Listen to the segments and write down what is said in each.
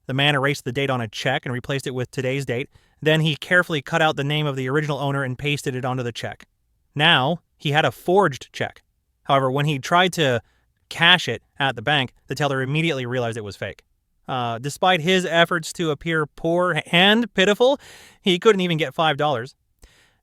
The man erased the date on a check and replaced it with today's date. Then he carefully cut out the name of the original owner and pasted it onto the check. Now, he had a forged check. However, when he tried to cash it at the bank, the teller immediately realized it was fake. Despite his efforts to appear poor and pitiful, he couldn't even get $5.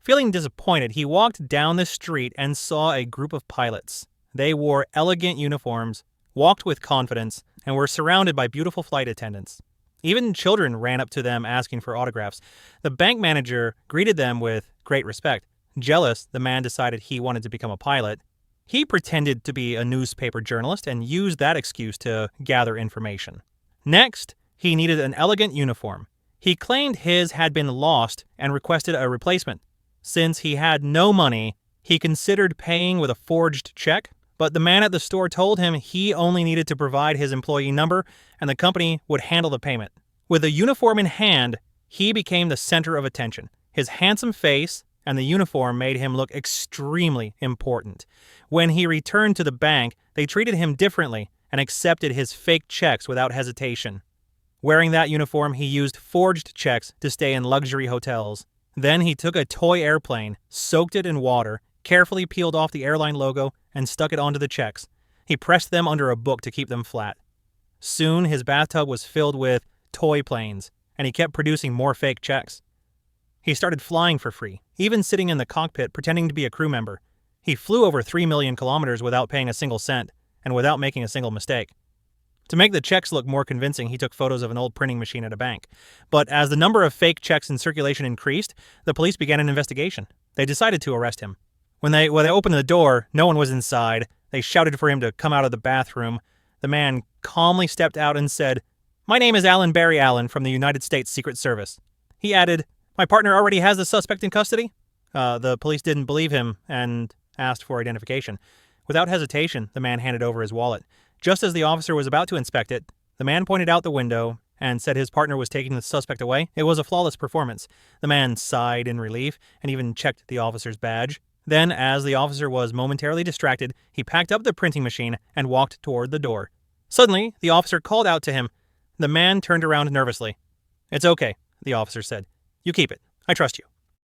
Feeling disappointed, he walked down the street and saw a group of pilots. They wore elegant uniforms, walked with confidence, and were surrounded by beautiful flight attendants. Even children ran up to them asking for autographs. The bank manager greeted them with great respect. Jealous, the man decided he wanted to become a pilot. He pretended to be a newspaper journalist and used that excuse to gather information. Next, he needed an elegant uniform. He claimed his had been lost and requested a replacement. Since he had no money, he considered paying with a forged check, but the man at the store told him he only needed to provide his employee number and the company would handle the payment. With a uniform in hand, he became the center of attention. His handsome face and the uniform made him look extremely important. When he returned to the bank, they treated him differently and accepted his fake checks without hesitation. Wearing that uniform, he used forged checks to stay in luxury hotels. Then he took a toy airplane, soaked it in water, carefully peeled off the airline logo, and stuck it onto the checks. He pressed them under a book to keep them flat. Soon, his bathtub was filled with toy planes, and he kept producing more fake checks. He started flying for free, even sitting in the cockpit pretending to be a crew member. He flew over 3 million kilometers without paying a single cent, and without making a single mistake. To make the checks look more convincing, he took photos of an old printing machine at a bank. But as the number of fake checks in circulation increased, the police began an investigation. They decided to arrest him. When they opened the door, no one was inside. They shouted for him to come out of the bathroom. The man calmly stepped out and said, "My name is Alan Barry Allen from the United States Secret Service." He added, "My partner already has the suspect in custody?" The police didn't believe him and asked for identification. Without hesitation, the man handed over his wallet. Just as the officer was about to inspect it, the man pointed out the window and said his partner was taking the suspect away. It was a flawless performance. The man sighed in relief and even checked the officer's badge. Then, as the officer was momentarily distracted, he packed up the printing machine and walked toward the door. Suddenly, the officer called out to him. The man turned around nervously. "It's okay," the officer said. "You keep it. I trust you."